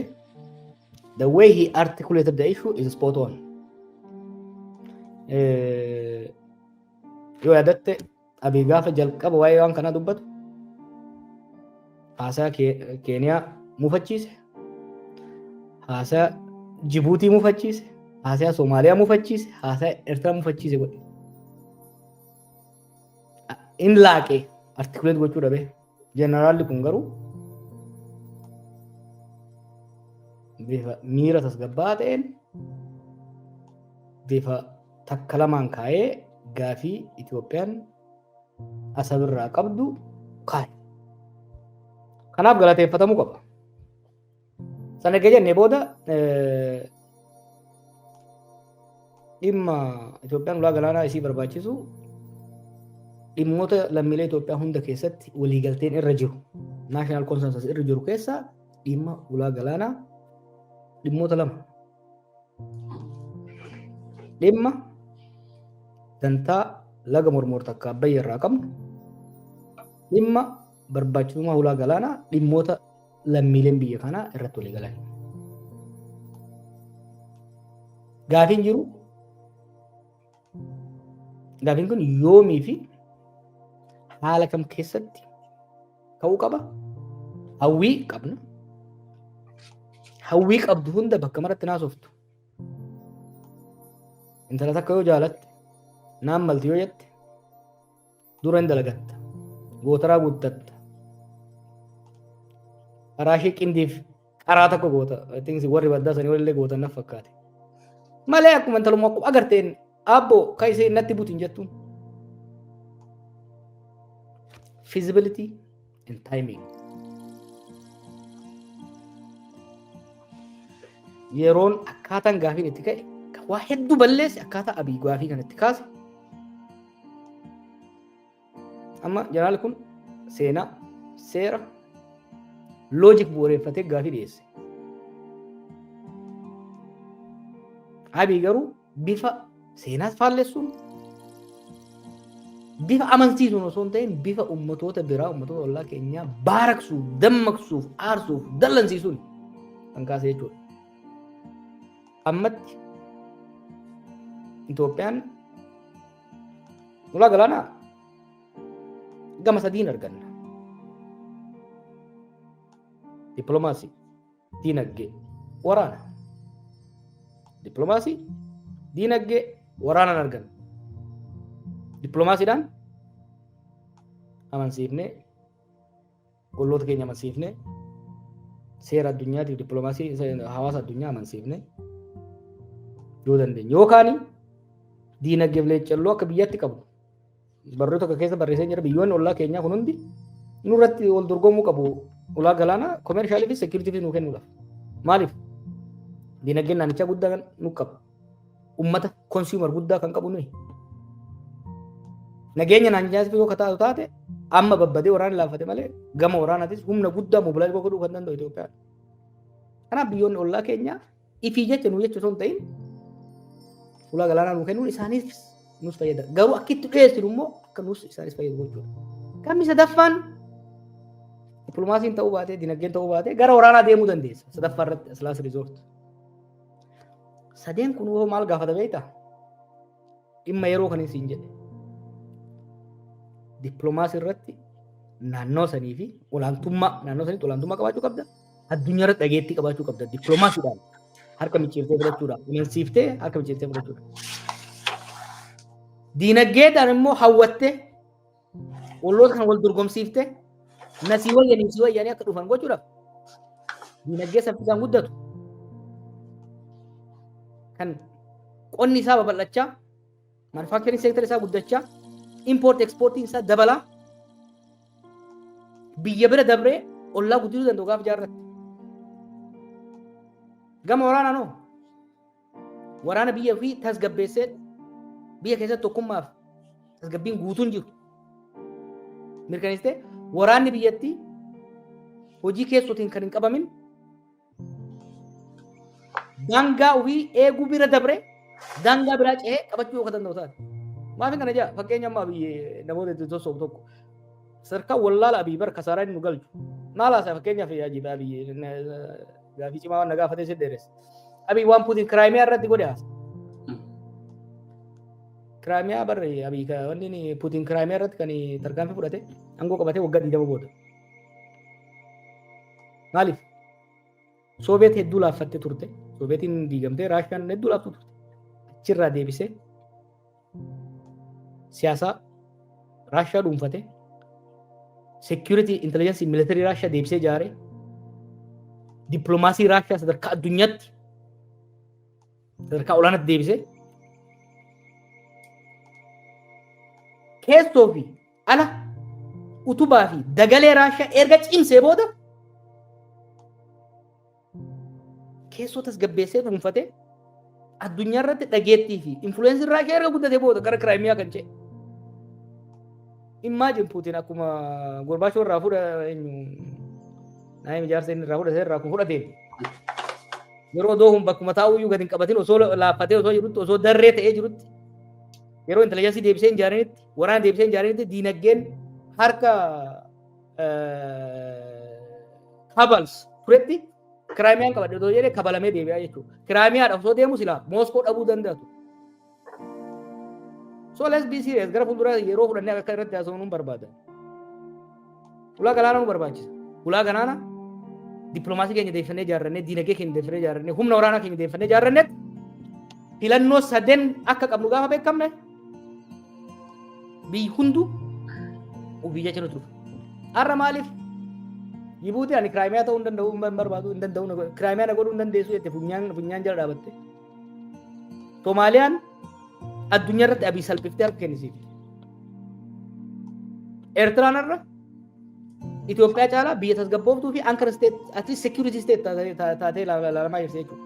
the way he articulated the issue is spot on. Yoo yaadatte Abiy gaafa jalqaba waa'ee waan kanaa dubbatu haasaa Keeniyaa mufachiise, haasaa Jibuutii mufachiise, haasaa Somaaliyaa mufachiise, haasaa Eertiraa mufachiise godhe. In laaqee articulate gochuu dhabe Jeneraalli kun garuu bifa miira tasgabbaa ta'een bifa takka lamaan kaa'ee gaafii Itoophiyaan asabirraa qabdu kaa'e. Kanaaf galateeffatamuu qaba. Sana erga jennee booda dhimma Itoophiyaan ulaa galaanaa isii barbaachisu dhimmoota lammiilee Itoophiyaa hunda keessatti waliigalteen irra jiru naashinaal konsensus irra jiru keessaa dhimma ulaa galaanaa dhimmoota lama. Dhimma dantaa laga mormor takka Abbayyaa irraa qabnu, dhimma barbaachisummaa ulaa galaanaa dhimmoota lammiileen biyya kanaa irratti walii galan. Gaafiin jiru gaafiin kun yoomii fi haala kam keessatti ka'uu qaba? Hawwii qabna. Hawwii qabdu hunda bakka maratti naasoftu. Intala takka yoo jaalatte, naan malti yoo jette, dura hin dalagatta, gootaraa guuttatta. Karaa ishee qindiif karaa tokko goota. Warri baddaa sanii walillee gootan naf fakkaate. Malee akkuma intalummaa akkuma agarteen aabboo kan ishee natti butiin jettuun. Feasibility and timing. Yeroon akkaataan gaafiin itti ka'e waa hedduu balleesse akkaataa abii gaafii kan itti kaase. Amma jeneraali kun seenaa, seera, loojik bu'uureeffatee gaafii dhiyeesse. Abii garuu bifa seenaas faallessuun bifa amansiisuun osoo hin ta'in bifa ummatoota biraa ummatoota ollaa keenyaa baaraksuuf, dammaqsuuf, aarsuuf, dallansiisuun kan kaase jechuudha. Ammatti Itoophiyaan ulaa galaanaa gama sadiin arganna. Dippiloomaasii, diinagdee, waraana. Dippiloomaasii, diinagdee, waraanaan arganna. Dippiloomaasiidhaan amansiifnee, olloota keenya amansiifnee, seera addunyaatiif dippiloomaasii hawaasa addunyaa amansiifnee yoo dandeenye. Yookaan diinagdee fi leecalloo akka biyyaatti qabnu. Barruu tokko keessa barreessee jira biyyoonni ollaa keenyaa kun hundi nurratti wal dorgomuu qabu. Ulaa galaanaa koomershaalii fi seekiriitiif nuu kennuudhaaf. Maaliif? Diinagdeen naannichaa guddaa kan nu qabu. Uummata konsuumar guddaa kan qabu nuyi. Nageenya naannichaas yoo kataatu taate amma babbadee waraana laaffate malee gama waraanaatis humna guddaa mobilaayiz godhuu kan danda'u Itoophiyaan. Kanaaf biyyoonni ollaa keenyaa ifii jecha nuu jecha osoo hin ta'in ulaa galaanaa nuu kennuun isaaniif nus fayyada. Garuu akka itti dhiyeessinu immoo akka nus isaanis fayyadu gochuudha. Kammi sadaffaan dippiloomaasiin ta'uu baatee diinagdeen ta'uu baatee gara waraanaa deemuu dandeessa. Sadaffaa irratti aslaas riizoort. Sadeen kun hoo maal gaafata beektaa? Dhimma yeroo kan isin jedhe. Dippiloomaasii irratti naannoo sanii fi olaantummaa naannoo saniitti olaantummaa qabaachuu qabda. Addunyaa irratti dhageettii qabaachuu qabda. Dippiloomaasiidhaan harka micciirtee fudhachuudhaan amansiiftee harka micciirtee fudhachuudhaan. Diinagdeedhaan immoo hawwattee olloota kan wal dorgomsiiftee nasii wayyanii akka dhufan gochuudhaaf diinagdee saffisaan guddatu kan qonni isaa babal'achaa manufacturing sector isaa guddachaa import exporting isaa dabalaa biyya bira dabree ollaa guddisuu danda'u gaafa jaarratti. Gama waraanaa noo waraana biyya ofii tasgabbeessee biyya keessatti tokkummaaf tasgabbiin guutuun jiru mirkaneessitee waraanni biyyattii hojii keessootiin kan hin qabamin daangaa ofii eeguu bira dabree daangaa biraa ce'ee qabachuu akka danda'u taate. Maaf kana jaa fakkeenya ammaa biyya namoota itti sossoobu tokko sarkaa wallaala abii bar kasaaraa inni nu galchu maal haasaa fakkeenyaaf yaajibaa biyya gaafii cimaa waan na gaafatee si dheeressa. Abii waan Puutiin Kiraamiyaa irratti godhe haasa. Kiraamiyaa barree abii wanni Puutiin Kiraamiyaa irratti kan tarkaanfii fudhate aangoo qabatee waggaa 20 booda. Maaliif? Soobeet hedduu laaffattee turte. Soobeetiin diigamtee Raashiyaan hedduu laaftuu turte. Achirraa deebisee siyaasaa Raashiyaa dhuunfatee security intelligence military Raashiyaa deebisee ijaare dippiloomaasii Raashiyaa sadarkaa addunyaatti sadarkaa olaanaatti deebisee keessoo fi ala utubaa fi dagalee Raashiyaa erga cimsee booda keessoo tasgabbeessee dhuunfatee addunyaa irratti dhageettii fi influensii Raashiyaa erga guddatee booda gara Kiraayimiyaa kan ce'e. Imagine Putin akkuma Gorbaachoo irraa fuudha naayim ijaarsa inni irraa fudhate irraa kun fudhatee yeroo doohun bakkuma taa'uyyuu gadi hin qabatin osoo laaffatee osoo jirutti osoo darree ta'ee jirutti yeroo intelijansii deebisee hin jaaranitti waraana deebisee hin jaaranitti diinagdeen harka kabals turetti Kiraayimiyaan qabadhe osoo jedhee kabalamee deebi'aa jechuudha. Kiraayimiyaadhaaf osoo deemu silaa Mooskoo dhabuu danda'atu. So let's be serious. Gara fuuldura yeroo fudhannee akka irratti haasawuu nuun barbaada. Ulaa galaana nu barbaachisa. Ulaa galaana dippiloomaasii keenya deeffannee ijaarrannee diinagdee keenya deeffannee ijaarrannee humna waraanaa keenya deeffannee ijaarrannetti filannoo sadeen akka qabnu gaafa beekamne biyyi hundu biyya cina turuuf. Har'a maaliif Jibuutii ani Kiraayimiyaa ta'uu hin danda'u hin barbaadu hin danda'u Kiraayimiyaa na godhuu hin dandeessu jette funyaan jala dhaabatte. Soomaaliyaan addunyaa irratti abii salphiftee harka kennisiif. Eertiraan irra Itoophiyaa caalaa biyya tasgabbooftuu fi ankara state at least security state taatee ilaalamaa jirti jechuudha.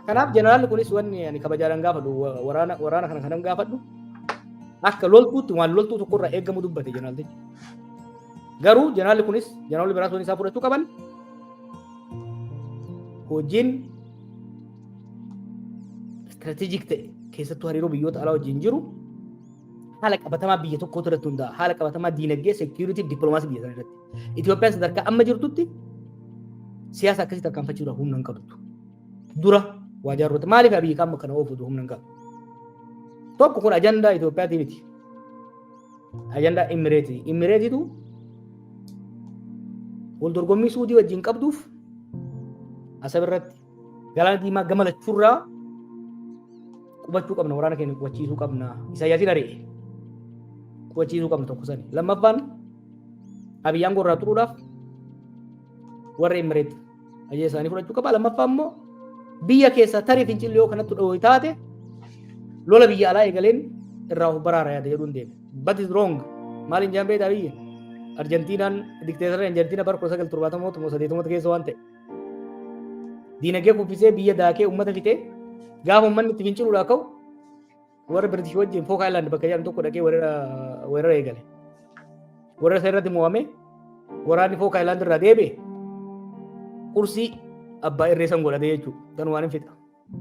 Kanaaf jeneraalli kunis wanni ani kabajaadhaan gaafadhu waraana kana kanan gaafadhu akka loltuutti waan loltuu tokko irraa eegamu dubbate jeneraaltichi. Garuu jeneraalli kunis jeneraalli biraas waan isaa fudhachuu qaban hojiin istiraatiijik ta'e keessattuu hariiroo biyyoota alaa wajjin jiru haala qabatamaa biyya tokkoo irratti hundaa'a. Haala qabatamaa diinagdee, seekiyuritii fi dippiloomaasii biyya sana irratti. Itoophiyaan sadarkaa amma jirtutti siyaasa akkasii tarkaanfachuudhaaf humna hin qabdu. Dura waa jaarrota maaliif biyyi qaama kana oofutu humna hin qabu? Tokko kun ajandaa Itoophiyaatii miti. Ajandaa Imireetii. Imireetiitu wal dorgommii Suudii wajjin qabduuf asab irratti galaana diimaa gama lachuurraa qubachuu qabna waraana keenya qubachiisuu qabna. Isaayyaasiin ari'e qubachiisuu qabna tokko sani. Lammaffaan Abiyyaan gorraa turuudhaaf warra Imireet ajee isaanii fudhachuu qaba. Lammaffaan immoo biyya keessa tarii fincillee yoo kanatti dhoohi taate lola biyya alaa eegaleen irraa of baraara yaada jedhuun deeme. But is wrong. Maaliin jaan beekaa biyya? Arjentiinaan dikteetarri Arjentiina bara 1970 keessa waan ta'e. Diinagdee kuffisee biyya daakee uummata fitee gaafa uummanni itti finciluudhaaf ka'u warra British wajjin Fook Island bakka jedhamu tokko dhaqee weerara eegale. Warra isa irratti mo'ame waraanni Fook Island irraa deebi'e qursii abbaa irree san godhate jechuudha. Kan waan hin fixa.